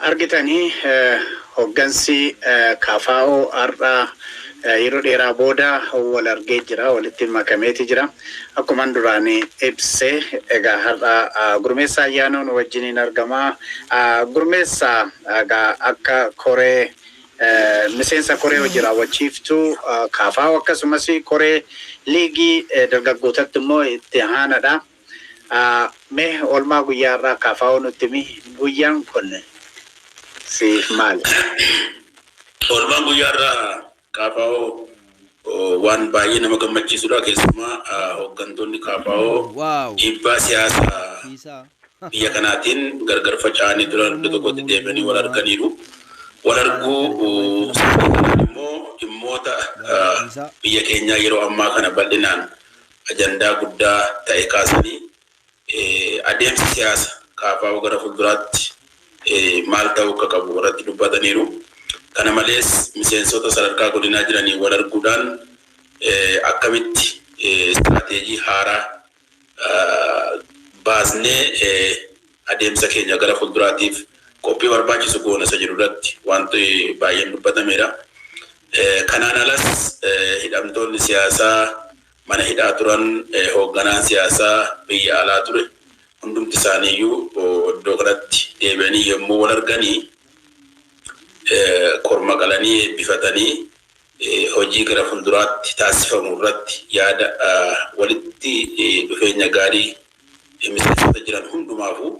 argitanii hoggansi KFO har'a yeroo dheeraa booda wal argee jira, walitti makameeti jira. Akkuma duraanii ibsee egaa har'a gurmeessa ayyaanoon wajjiniin argama. Gurmeessa akka koree miseensa koree hojii raawwachiiftuu KFO akkasumas koree liigii dargaggootatti immoo itti aanadha. Mee olmaa guyyaa irraa KFO nutti himi, guyyaan kun si maal? Olmaan guyyaa irraa KFO waan baay'ee nama gammachiisudha. Keessumaa hooggantoonni KFO dhiibbaa siyaasaa biyya kanaatiin gargar faca'anii turan iddoo tokkotti deemanii wal arganiiru. Wal arguu immoo dhimmoota biyya keenyaa yeroo ammaa kana bal'inaan ajandaa guddaa ta'e kaasanii adeemsi siyaasa KFO gara fuulduraatti maal ta'uu akka qabu irratti dubbataniiru. Kana malees miseensota sadarkaa godinaa jiranii wal arguudhaan akkamitti istirateejii haaraa baasnee adeemsa keenya gara fuulduraatiif qophii barbaachisu goona isa jedhu irratti wanti baay'een dubbatameera. Kanaan alas hidhamtoonni siyaasaa mana hidhaa turan, hoogganaan siyaasaa biyya alaa ture, hundumti isaaniiyyuu iddoo kanatti deebi'anii yommuu wal arganii korma qalanii eebbifatanii hojii gara fuulduraatti taasifamu irratti yaada walitti dhufeenya gaarii miseensota jiran hundumaafuu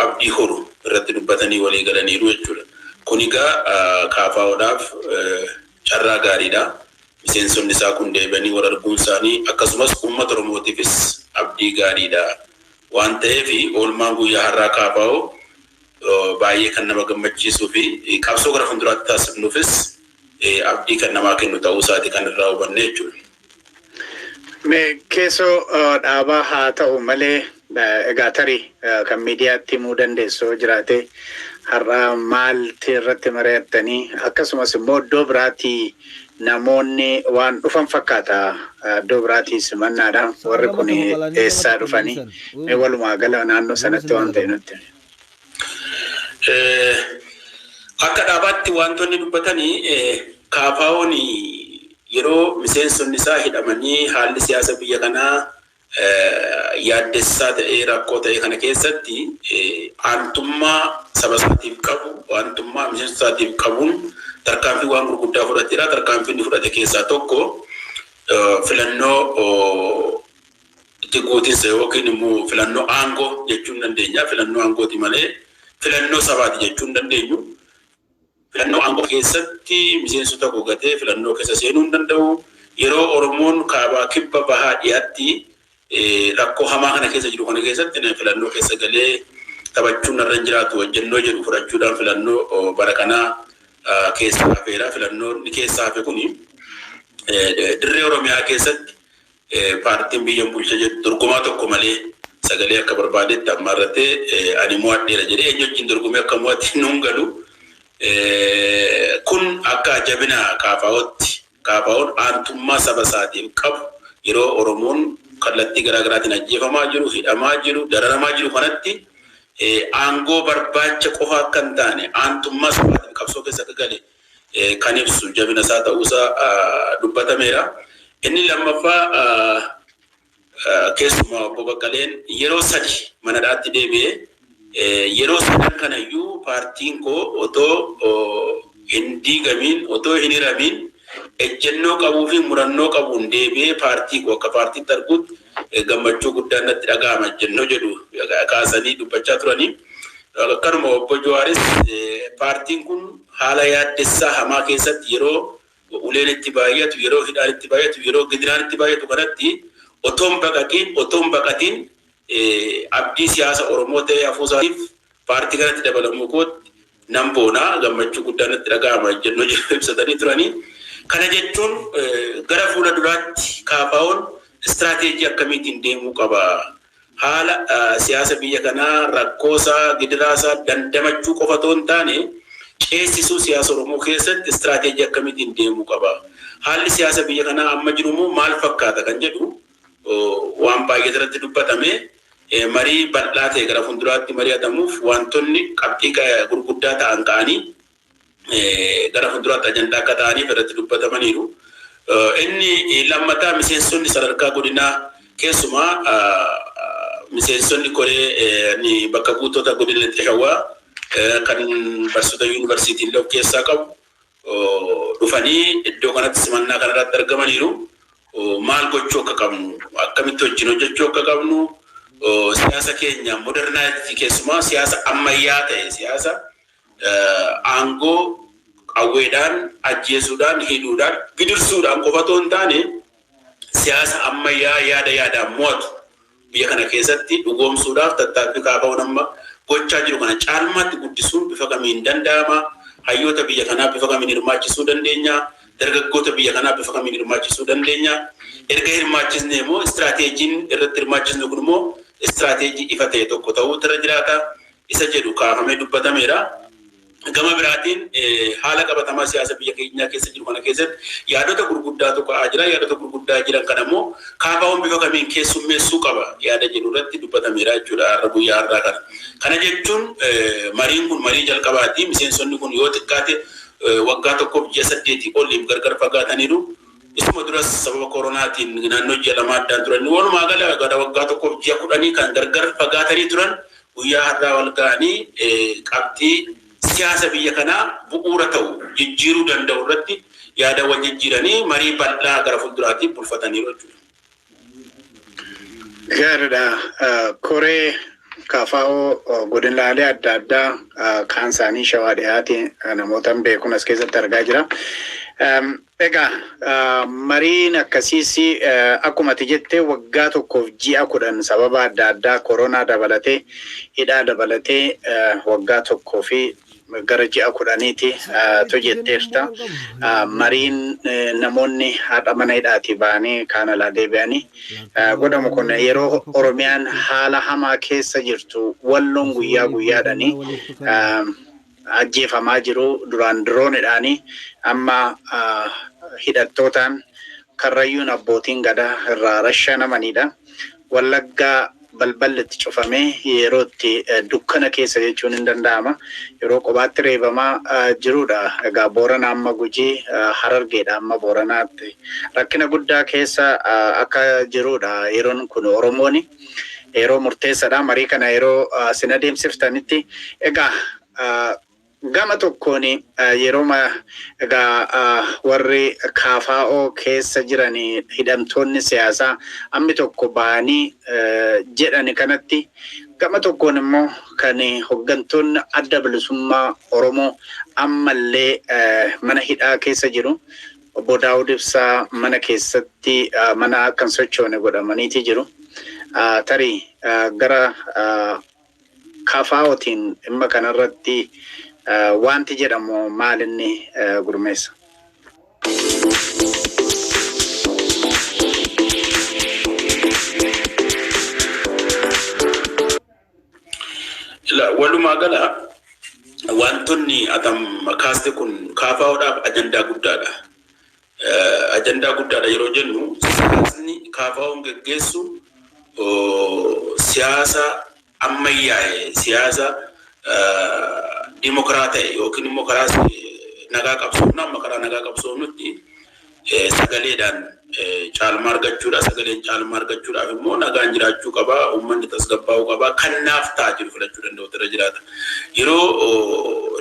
abdii horu irratti dubbatanii walii galaniiru jechuudha. Kun egaa KFO'dhaaf carraa gaariidha. Miseensonni isaa kun deebi'anii wal arguun isaanii akkasumas uummata Oromootiifis abdii gaariidha waan ta'eef oolmaan guyyaa har'aa KFO baay'ee kan nama gammachiisuu fi qabsoo gara fuulduraatti taasifnuufis abdii kan namaa kennu ta'uu isaati kan irraa hubanne jechuudha. Mee keessoo dhaabaa haa ta'u malee egaa tarii kan miidiyaatti himuu dandeessu jiraate har'a maalti irratti mari'attanii akkasumas immoo iddoo biraatti namoonni waan dhufan fakkaata iddoo biraatti simannaadha warri kun eessaa dhufanii mee walumaa gala naannoo sanatti waan ta'e nutti. Akka dhaabaatti wantoonni dubbatanii KFO'n yeroo miseensonni isaa hidhamanii haalli siyaasa biyya kanaa yaaddessaa ta'ee rakkoo ta'e kana keessatti aantummaa saba isaatiif qabu, aantummaa miseensa isaatiif qabuun tarkaanfii waan gurguddaa fudhateera. Tarkaanfii inni fudhate keessaa tokko filannoo itti guutiinsa yookiin immoo filannoo aangoo jechuun dandeenya. Filannoo aangooti malee filannoo sabaati jechuun dandeenyu. Filannoo aangoo keessatti miseensota gogatee filannoo keessa seenuu hin danda'u. Yeroo Oromoon kaabaa kibba bahaa dhiyaatti rakkoo hamaa kana keessa jiru kana keessatti filannoo keessa galee taphachuun irra hin jiraatu wajjannoo jedhu fudhachuudhaan filannoo bara kanaa keessa hafeera. Filannoon keessa hafe kuni dirree Oromiyaa keessatti paartiin biyya bulchaa jedhu dorgomaa tokko malee sagalee akka barbaadetti ammarratee ani mo'adheera jedhee eenyu wajjin dorgomee akka mo'atti nuun galu. Kun akka jabina KFO'tti KFO'n aantummaa saba isaatiif qabu yeroo Oromoon kallattii garaagaraatiin ajjeefamaa jiru, hidhamaa jiru, dararamaa jiru kanatti aangoo barbaacha qofa akka hin taane aantummaa sabaatiif qabsoo keessa akka gale kan ibsu jabina isaa ta'uusaa dubbatameera. Inni lammaffaa keessumaa obbo Baqqaleen yeroo 3 mana hidhaatti deebi'ee yeroo 3 kanayyuu paartiin koo otoo hin diigamiin, otoo hin hiramiin ejjennoo qabuu fi murannoo qabuun deebi'ee paartii koo akka paartiitti arguutti gammachuu guddaan natti dhaga'ama ejjennoo jedhu kaasanii dubbachaa turanii. Akkanuma obbo Jawaaris paartiin kun haala yaaddessaa hamaa keessatti yeroo uleen itti baay'atu, yeroo hidhaan itti baay'atu, yeroo gidiraan itti baay'atu kanatti otoo hin baqatiin abdii siyaasa Oromoo ta'ee hafuusaatiif paartii kanatti dabalamuu kootti nan boonaa gammachuu guddaan natti dhaga'ama ejjennoo jedhu ibsatanii turanii. Kana jechuun gara fuula duraatti KFO'n istirateejii akkamiitiin deemuu qaba? Haala siyaasa biyya kanaa rakkoosaa, gidiraasaa dandamachuu qofa otoo hin taane ceesisuu siyaasa Oromoo keessatti istirateejii akkamiitiin deemuu qaba? Haalli siyaasa biyya kanaa amma jiru immoo maal fakkaata kan jedhu waan baay'ee irratti dubbatame. marii bal'aa ta'e gara fuulduraatti mari'atamuuf wantoonni qabxii gurguddaa ta'an ka'anii gara fuulduraatti ajandaa akka ta'aniif irratti dubbatamaniiru. Inni lammataa miseensonni sadarkaa godinaa keessumaa miseensonni koree ni bakka buutota godina Lixa Shawaa kan barsiisota yuunivarsiitii illee of keessaa qabu dhufanii iddoo kanatti simannaa kanarratti argamaniiru. Maal gochuu akka qabnu, akkamitti wajjin hojjechuu akka qabnu, siyaasa keenya modernaayitii keessumaa siyaasa ammayyaa ta'e siyaasa aangoo qawweedhaan ajjeesuudhaan hidhuudhaan gidirsuudhaan qofa otoo hin taane siyaasa ammayyaa yaadaan mo'atu biyya kana keessatti dhugoomsuudhaaf tattaaffii kaafaa'uun amma gochaa jiru kana caalmaatti guddisuun bifa kamiin danda'ama, hayyoota biyya kanaa bifa kamiin hirmaachisuu dandeenya, dargaggoota biyya kanaa bifa kamiin hirmaachisuu dandeenya. Erga hirmaachisne immoo istiraateejiin irratti hirmaachisne kun immoo istiraateejii ifa ta'e tokko ta'uu irra jiraata. Isa jedhu kaafamee dubbatameera. Gama biraatiin haala qabatamaa siyaasa biyya keenyaa keessa jiru kana keessatti yaadota gurguddaa tokko jira. Yaadota gurguddaa jiran kana immoo kaafaa'uun bifa kamiin keessummeessuu qaba yaada jedhu irratti dubbatameera jechuudha har'a guyyaa har'aa kana. Kana jechuun mariin kun marii jalqabaati. Miseensonni kun yoo xiqqaate waggaa tokkoof ji'a 8 oliif gargar fagaataniiru. Isuma duras sababa koronaatiin naannoo ji'a lama addaan turan. Walumaa gala waggaa tokkoof ji'a 10 kan gargar fagaatanii turan guyyaa har'aa wal ga'anii qabxii siyaasa biyya kanaa bu'uura ta'u jijjiiruu danda'u irratti yaada wal jijjiiranii marii bal'aa gara fuulduraatti bulfataniiru jechuudha. Gaariidha. Koree kaafaa'oo godinaalee adda addaa kaan isaanii shawaa dhiyaate namoota beekuun as keessatti argaa jira. Egaa mariin akkasiis akkuma ati jettee waggaa tokkoof ji'a 10 sababa adda addaa koronaa dabalatee hidhaa dabalatee waggaa tokkoo fi gara ji'a 10ti tojetteerta. Mariin namoonni haadha mana hidhaatii ba'anii kaan alaa deebi'anii godhamu kun yeroo Oromiyaan haala hamaa keessa jirtu walloon guyyaa guyyaadhanii ajjeefamaa jiru duraan diroonidhaanii amma hidhattootaan karrayyuun abbootiin gadaa irraa rashaanamanidha. Wallaggaa balballi itti cufamee yeroo itti dukkana keessa jechuun hin danda'ama. Yeroo qobaatti reebamaa jirudha. Egaa Boorana amma Gujii Harargeedha amma Booranaatti rakkina guddaa keessa akka jirudha. Yeroon kun Oromooni yeroo murteessaadha. Marii kana yeroo sin adeemsiftanitti egaa gama tokkoon yeroo egaa warri kaafaa'oo keessa jiran hidhamtoonni siyaasaa ammi tokko ba'anii jedhani kanatti gama tokkoon immoo kan hoggantoonni adda bilisummaa Oromoo ammallee mana hidhaa keessa jiru. Obbo Daawud Ibsaa mana keessatti mana akkan sochoone godhamaniiti jiru. Tarii gara kaafaa'ootiin dhimma kanarratti wanti jedhamu maal inni gurmeessa? Walumaa gala wantoonni atam kaaste kun kaafaa'oodhaaf ajandaa guddaadha. Ajandaa guddaadha yeroo jennu siyaasni kaafaa'oon geggeessu siyaasa ammayyaa'e siyaasa dimokiraataa yookiin dimokiraasii nagaa qabsoomna amma karaa nagaa qabsoomnutti sagaleedhaan caalmaa argachuudha. Sagaleen caalmaa argachuudhaaf immoo nagaan jiraachuu qaba. Uummanni tasgabbaa'uu qaba. Kan naaf ta'a jiru filachuu danda'u irra jiraata. Yeroo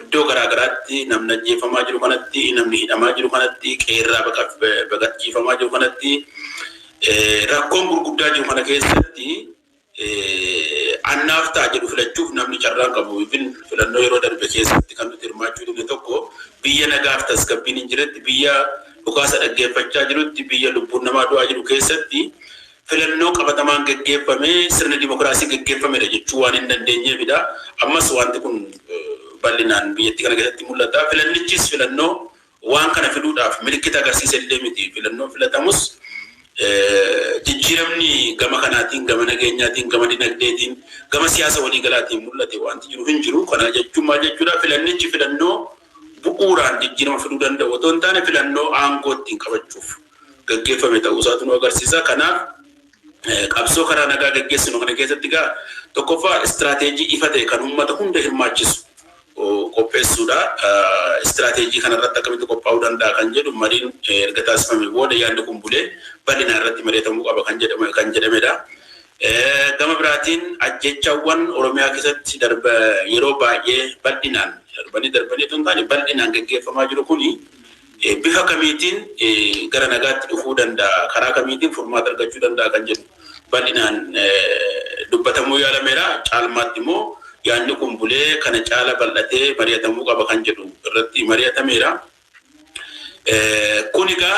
iddoo garaagaraatti namni ajjeefamaa jiru kanatti namni hidhamaa jiru kanatti qeerraa baqachiifamaa jiru kanatti rakkoon gurguddaa jiru kana keessatti annaaf ta'a jedhu filachuuf namni carraan qabu. Filannoo yeroo darbe keessatti kan nuti hirmaachuu dandeenye tokko biyya nagaaf tasgabbiin hin jiretti biyya dhukaasa dhaggeeffachaa jirutti biyya lubbuun namaa du'aa jiru keessatti filannoo qabatamaan geggeeffamee sirna dimokiraasii geggeeffamedha jechuu waan hin dandeenyeefidha. Ammas wanti kun bal'inaan biyyattii kana keessatti mul'ata. Filannichis filannoo waan kana fiduudhaaf milikkita agarsiisa illee miti. Filannoo filatamus jijjiiramni gama kanaatiin gama nageenyaatiin gama dinagdeetiin gama siyaasa waliigalaatiin mul'ate wanti jiru hin jiru. Kana jechuun maal jechuudha? Filannichi filannoo bu'uuraan jijjiirama fiduu danda'u otoo hin taane filannoo aangoo ittiin qabachuuf gaggeeffame ta'uu isaatu nu agarsiisa. Kanaaf qabsoo karaa nagaa gaggeessinu kana keessatti gaa tokkoffaa istirateejii ifa ta'e kan uummata hunda hirmaachisu qopheessuudha. Istirateejii kanarratti akkamitti qophaa'uu danda'a kan jedhu mariin erga taasifame booda yaadni kun bulee bal'ina irratti mari'atamuu qaba kan jedhamedha. Gama biraatiin ajjechaawwan Oromiyaa keessatti yeroo baay'ee bal'inaan darbanii tun taane bal'inaan gaggeeffamaa jiru kuni bifa kamiitiin gara nagaatti dhufuu danda'a, karaa kamiitiin furmaata argachuu danda'a kan jedhu bal'inaan dubbatamuu yaalameera. Caalmaatti immoo yaadni kun bulee kana caala bal'atee mari'atamuu qaba kan jedhu irratti mari'atameera. Kun egaa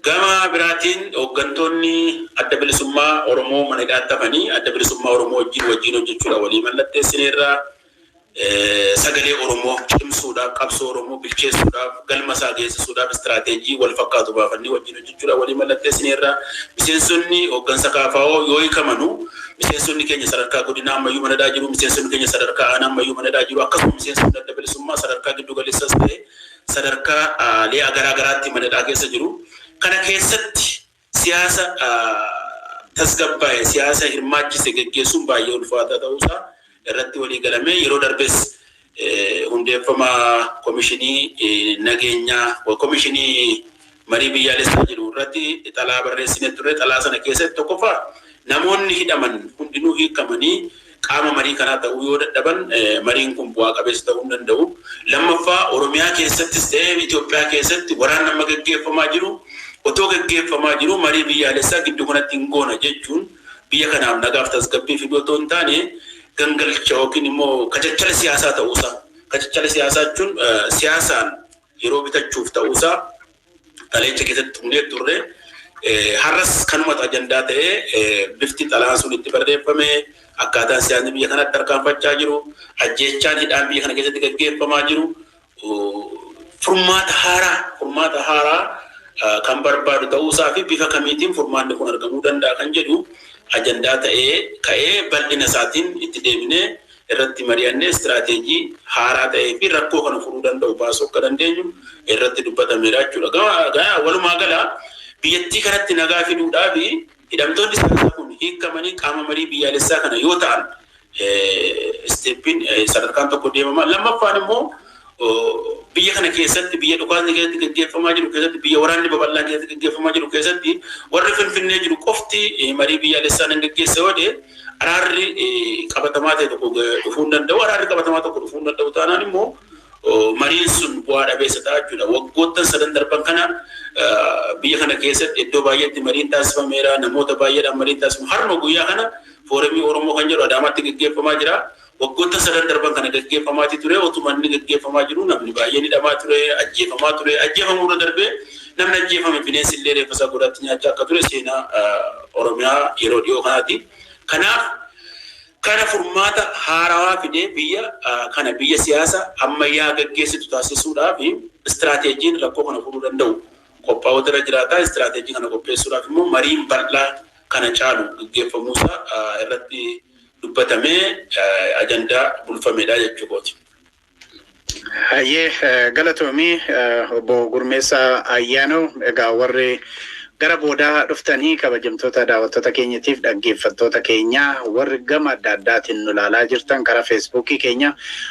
gama biraatiin hooggantoonni adda bilisummaa Oromoo mana hidhaatti hafanii adda bilisummaa Oromoo wajjin hojjechuudha walii mallatteessineerra. Sagalee Oromoo cimsuudhaaf, qabsoo Oromoo bilcheessuudhaaf, galma isaa geessisuudhaaf istirateejii wal fakkaatu baafannee wajjin hojjechuudhaaf walii mallatteessineerra. Miseensonni hooggansa KFO yoo hiikamanu miseensonni keenya sadarkaa godina ammayyuu manadaa jiru, miseensonni keenya sadarkaa aanaa ammayyuu manadaa jiru, akkasuma miseensonni adda bilisummaa sadarkaa giddu galeessas ta'e sadarkaa lee'a garaa garaatti manadaa keessa jiru. Kana keessatti siyaasa tasgabbaa'e, siyaasa hirmaachise gaggeessuun baay'ee ulfaataa ta'uusaa irratti walii galame. Yeroo darbees hundeeffama komishinii nageenyaa komishinii marii biyyaalessaa jedhu irratti xalaa barreessine turre. Xalaa sana keessatti tokkoffaa namoonni hidhaman hundinuu hiikamanii qaama marii kanaa ta'uu yoo dadhaban mariin kun bu'aa qabeessa ta'uu hin danda'u. Lammaffaa Oromiyaa keessattis ta'ee Itoophiyaa keessatti waraanni amma gaggeeffamaa jiru otoo gaggeeffamaa jiru marii biyyaalessaa gidduu kanatti hin goona jechuun biyya kanaaf nagaaf tasgabbii fiduu otoo hin taane gangalcha yookiin immoo kachachala siyaasaa ta'uusaa. Kachachala siyaasaa jechuun siyaasaan yeroo bitachuuf ta'uusaa xalayicha keessatti hundee turre. Har'as kanumatu ajandaa ta'ee bifti xalaan sun itti barreeffame akkaataan siyaasni biyya kanatti tarkaanfachaa jiru, ajjeechaan hidhaan biyya kana keessatti gaggeeffamaa jiru furmaata haaraa kan barbaadu ta'uusaa fi bifa kamiitiin furmaanni kun argamuu danda'a kan jedhu ajandaa ta'ee ka'ee bal'ina isaatiin itti deebinee irratti mari'annee istirateejii haaraa ta'ee fi rakkoo kana furuu danda'u baasuu akka dandeenyu irratti dubbatameera jechuudha. Walumaa gala biyyattii kanatti nagaa fiduudhaa fi hidhamtoonni siyaasaa kun hiikamanii qaama marii biyyaalessaa kana yoo ta'an isteeppiin sadarkaan tokko deemama. Lammaffaan immoo biyya kana keessatti biyya dhukaasni keessatti gaggeeffamaa jiru keessatti biyya waraanni babal'aan keessatti gaggeeffamaa jiru keessatti warri Finfinnee jiru qofti marii biyyaalessaa nan gaggeessa yoo ta'e araarri qabatamaa ta'e tokko dhufuu hin danda'u. Araarri qabatamaa tokko dhufuu hin danda'u taanaan immoo mariin sun bu'aa dhabeessa ta'a jechuudha. Waggoottan sadan darban kana biyya kana keessatti iddoo baay'eetti mariin taasifameera. Namoota baay'eedhaan mariin taasifamu. Harma guyyaa kana foorumii Oromoo kan jedhu Adaamaatti gaggeeffamaa jira. Waggoottan sadan darban kana gaggeeffamaa ture. Otuma inni gaggeeffamaa jiru namni baay'een hidhamaa ture, ajjeefamaa ture. Ajjeefamuu irra darbee namni ajjeefame bineensi illee reeffa isaa godhatti nyaachaa akka ture seenaa Oromiyaa yeroo dhiyoo kanaati. Kanaaf kana furmaata haarawaa fidee biyya siyaasa ammayyaa gaggeessitu taasisuudhaaf istirateejiin rakkoo kana furuu danda'u qophaa'uutu irra jiraata. Istirateejii kana qopheessuudhaaf immoo mariin bal'aa kana caalu gaggeeffamuusaa irratti dubbatamee ajandaa bulfameedha jechuudha. Hayyee galatoomii obbo Gurmeessaa Ayyaanoo egaa warri gara boodaa dhuftanii kabajamtoota daawwattoota keenyatiif dhaggeeffattoota keenya warri gama adda addaatiin nu ilaalaa jirtan karaa feesbuukii keenya